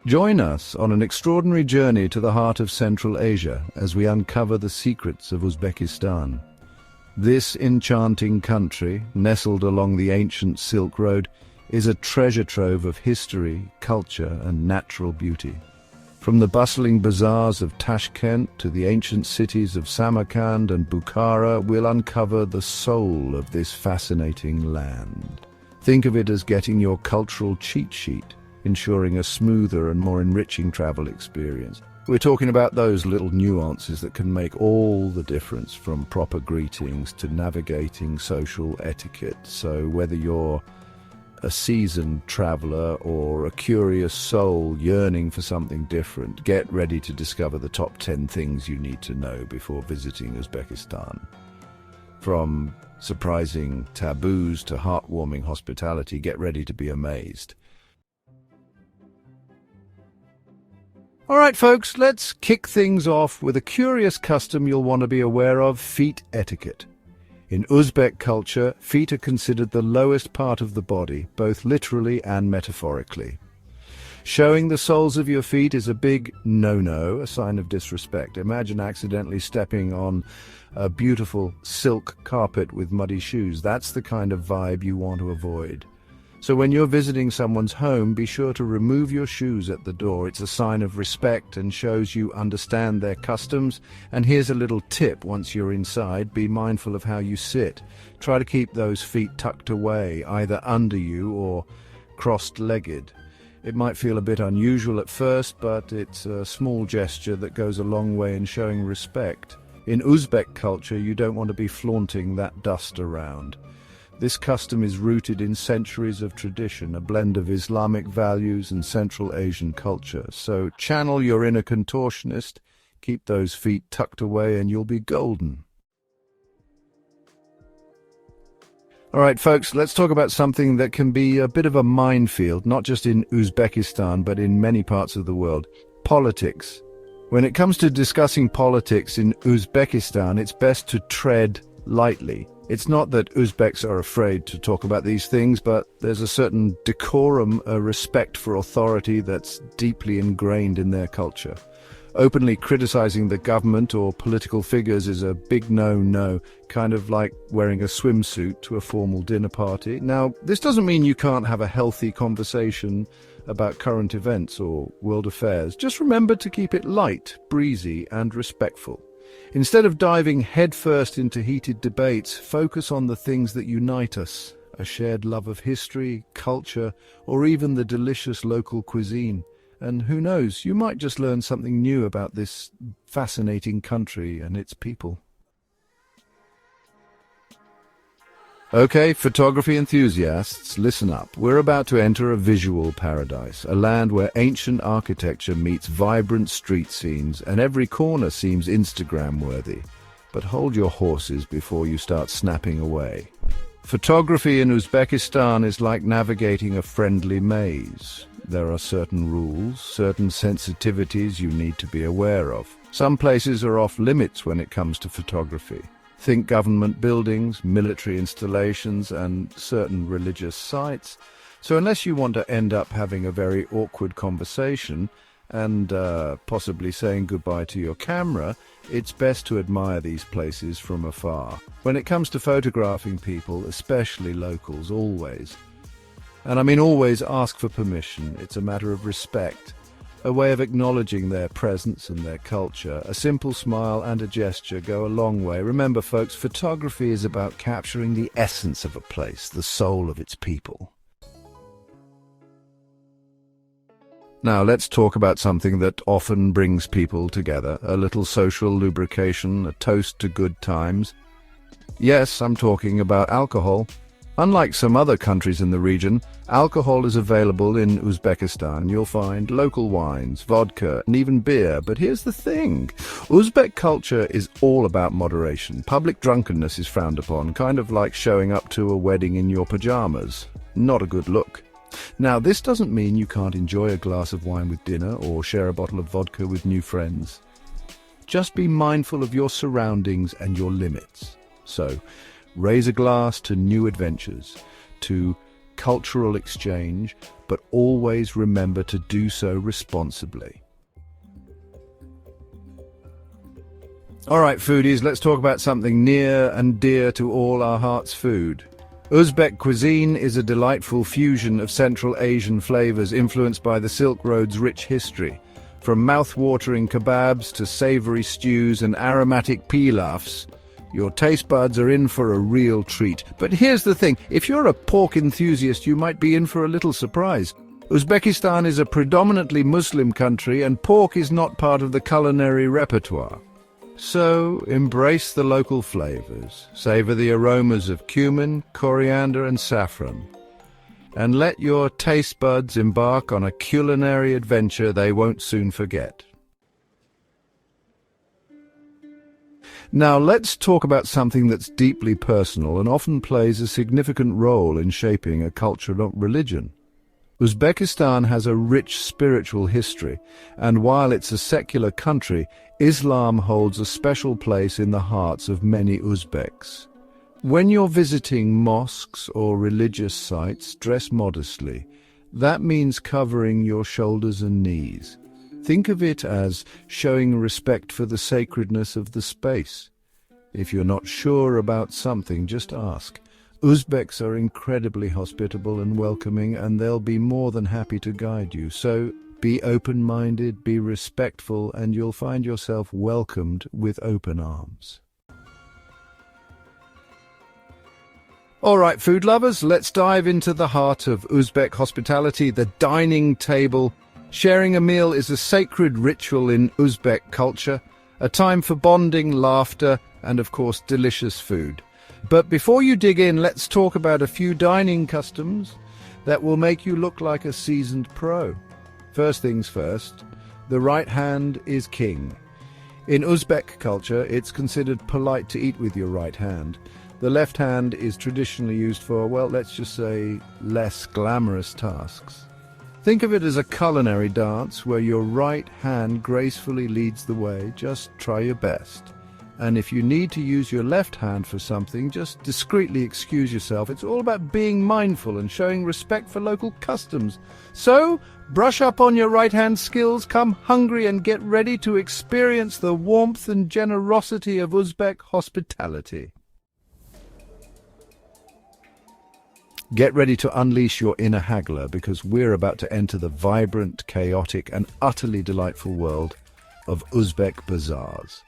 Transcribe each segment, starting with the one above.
Join us on an extraordinary journey to the heart of Central Asia as we uncover the secrets of Uzbekistan. This enchanting country, nestled along the ancient Silk Road, is a treasure trove of history, culture, and natural beauty. From the bustling bazaars of Tashkent to the ancient cities of Samarkand and Bukhara, we'll uncover the soul of this fascinating land. Think of it as getting your cultural cheat sheet, ensuring a smoother and more enriching travel experience. We're talking about those little nuances that can make all the difference, from proper greetings to navigating social etiquette. So whether you're a seasoned traveler or a curious soul yearning for something different, get ready to discover the top 10 things you need to know before visiting Uzbekistan. From surprising taboos to heartwarming hospitality, get ready to be amazed. All right, folks, let's kick things off with a curious custom you'll want to be aware of: feet etiquette. In Uzbek culture, feet are considered the lowest part of the body, both literally and metaphorically. Showing the soles of your feet is a big no-no, a sign of disrespect. Imagine accidentally stepping on a beautiful silk carpet with muddy shoes. That's the kind of vibe you want to avoid. So when you're visiting someone's home, be sure to remove your shoes at the door. It's a sign of respect and shows you understand their customs. And here's a little tip: once you're inside, be mindful of how you sit. Try to keep those feet tucked away, either under you or crossed-legged. It might feel a bit unusual at first, but it's a small gesture that goes a long way in showing respect. In Uzbek culture, you don't want to be flaunting that dust around. This custom is rooted in centuries of tradition, a blend of Islamic values and Central Asian culture. So channel your inner contortionist, keep those feet tucked away, and you'll be golden. All right, folks, let's talk about something that can be a bit of a minefield, not just in Uzbekistan, but in many parts of the world: politics. When it comes to discussing politics in Uzbekistan, it's best to tread lightly. It's not that Uzbeks are afraid to talk about these things, but there's a certain decorum, a respect for authority that's deeply ingrained in their culture. Openly criticizing the government or political figures is a big no-no, kind of like wearing a swimsuit to a formal dinner party. Now, this doesn't mean you can't have a healthy conversation about current events or world affairs. Just remember to keep it light, breezy, and respectful. Instead of diving headfirst into heated debates, focus on the things that unite us: a shared love of history, culture, or even the delicious local cuisine. And who knows, you might just learn something new about this fascinating country and its people. Okay, photography enthusiasts, listen up. We're about to enter a visual paradise, a land where ancient architecture meets vibrant street scenes, and every corner seems Instagram-worthy. But hold your horses before you start snapping away. Photography in Uzbekistan is like navigating a friendly maze. There are certain rules, certain sensitivities you need to be aware of. Some places are off limits when it comes to photography. Think government buildings, military installations, and certain religious sites. So unless you want to end up having a very awkward conversation and possibly saying goodbye to your camera, it's best to admire these places from afar. When it comes to photographing people, especially locals, always, and I mean always, ask for permission. It's a matter of respect, a way of acknowledging their presence and their culture. A simple smile and a gesture go a long way. Remember, folks, photography is about capturing the essence of a place, the soul of its people. Now let's talk about something that often brings people together, a little social lubrication, a toast to good times. Yes, I'm talking about alcohol. Unlike some other countries in the region, alcohol is available in Uzbekistan. You'll find local wines, vodka, and even beer. But here's the thing: Uzbek culture is all about moderation. Public drunkenness is frowned upon, kind of like showing up to a wedding in your pajamas. Not a good look. Now, this doesn't mean you can't enjoy a glass of wine with dinner or share a bottle of vodka with new friends. Just be mindful of your surroundings and your limits. So, raise a glass to new adventures, to cultural exchange, but always remember to do so responsibly. All right, foodies, let's talk about something near and dear to all our hearts: food. Uzbek cuisine is a delightful fusion of Central Asian flavors influenced by the Silk Road's rich history. From mouth-watering kebabs to savory stews and aromatic pilafs, your taste buds are in for a real treat. But here's the thing, if you're a pork enthusiast, you might be in for a little surprise. Uzbekistan is a predominantly Muslim country, and pork is not part of the culinary repertoire. So, embrace the local flavors, savor the aromas of cumin, coriander and saffron, and let your taste buds embark on a culinary adventure they won't soon forget. Now let's talk about something that's deeply personal and often plays a significant role in shaping a culture or religion. Uzbekistan has a rich spiritual history, and while it's a secular country, Islam holds a special place in the hearts of many Uzbeks. When you're visiting mosques or religious sites, dress modestly. That means covering your shoulders and knees. Think of it as showing respect for the sacredness of the space. If you're not sure about something, just ask. Uzbeks are incredibly hospitable and welcoming, and they'll be more than happy to guide you. So be open-minded, be respectful, and you'll find yourself welcomed with open arms. All right, food lovers, let's dive into the heart of Uzbek hospitality, the dining table. Sharing a meal is a sacred ritual in Uzbek culture, a time for bonding, laughter, and of course, delicious food. But before you dig in, let's talk about a few dining customs that will make you look like a seasoned pro. First things first, the right hand is king. In Uzbek culture, it's considered polite to eat with your right hand. The left hand is traditionally used for, well, let's just say, less glamorous tasks. Think of it as a culinary dance where your right hand gracefully leads the way. Just try your best. And if you need to use your left hand for something, just discreetly excuse yourself. It's all about being mindful and showing respect for local customs. So, brush up on your right-hand skills, come hungry and get ready to experience the warmth and generosity of Uzbek hospitality. Get ready to unleash your inner haggler, because we're about to enter the vibrant, chaotic and utterly delightful world of Uzbek bazaars.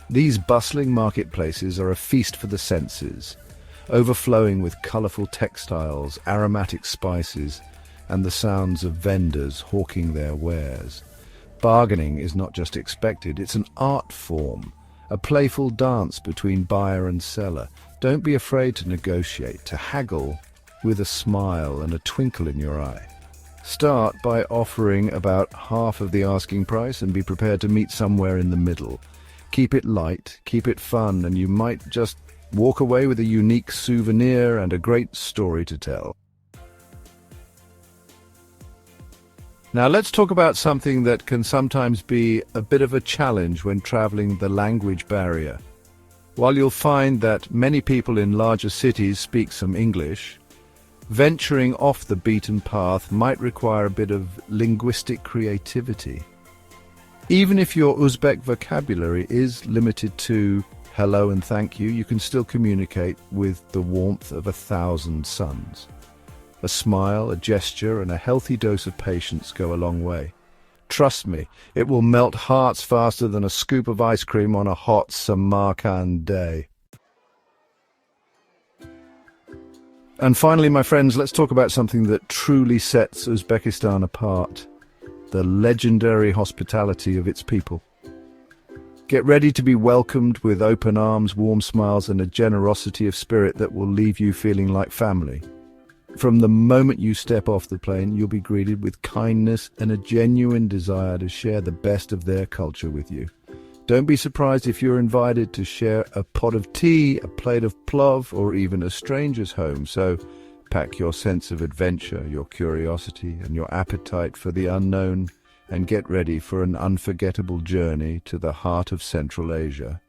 These bustling marketplaces are a feast for the senses, overflowing with colourful textiles, aromatic spices, and the sounds of vendors hawking their wares. Bargaining is not just expected, it's an art form, a playful dance between buyer and seller. Don't be afraid to negotiate, to haggle with a smile and a twinkle in your eye. Start by offering about half of the asking price and be prepared to meet somewhere in the middle. Keep it light, keep it fun, and you might just walk away with a unique souvenir and a great story to tell. Now let's talk about something that can sometimes be a bit of a challenge when traveling: the language barrier. While you'll find that many people in larger cities speak some English, venturing off the beaten path might require a bit of linguistic creativity. Even if your Uzbek vocabulary is limited to hello and thank you, you can still communicate with the warmth of 1,000 suns. A smile, a gesture, and a healthy dose of patience go a long way. Trust me, it will melt hearts faster than a scoop of ice cream on a hot Samarkand day. And finally, my friends, let's talk about something that truly sets Uzbekistan apart: the legendary hospitality of its people. Get ready to be welcomed with open arms, warm smiles, and a generosity of spirit that will leave you feeling like family. From the moment you step off the plane, you'll be greeted with kindness and a genuine desire to share the best of their culture with you. Don't be surprised if you're invited to share a pot of tea, a plate of plov, or even a stranger's home. So pack your sense of adventure, your curiosity, and your appetite for the unknown, and get ready for an unforgettable journey to the heart of Central Asia.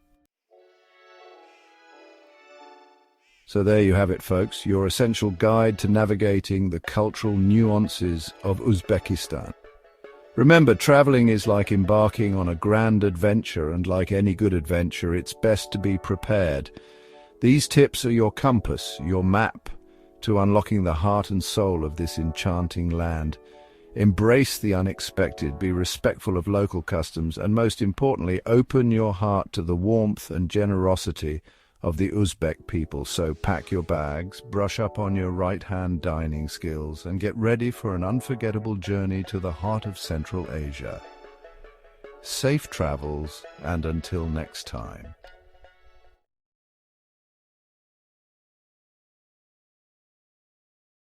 So there you have it, folks, your essential guide to navigating the cultural nuances of Uzbekistan. Remember, traveling is like embarking on a grand adventure, and like any good adventure, it's best to be prepared. These tips are your compass, your map to unlocking the heart and soul of this enchanting land. Embrace the unexpected, be respectful of local customs, and most importantly, open your heart to the warmth and generosity of the Uzbek people. So pack your bags, brush up on your right-hand dining skills, and get ready for an unforgettable journey to the heart of Central Asia. Safe travels, and until next time.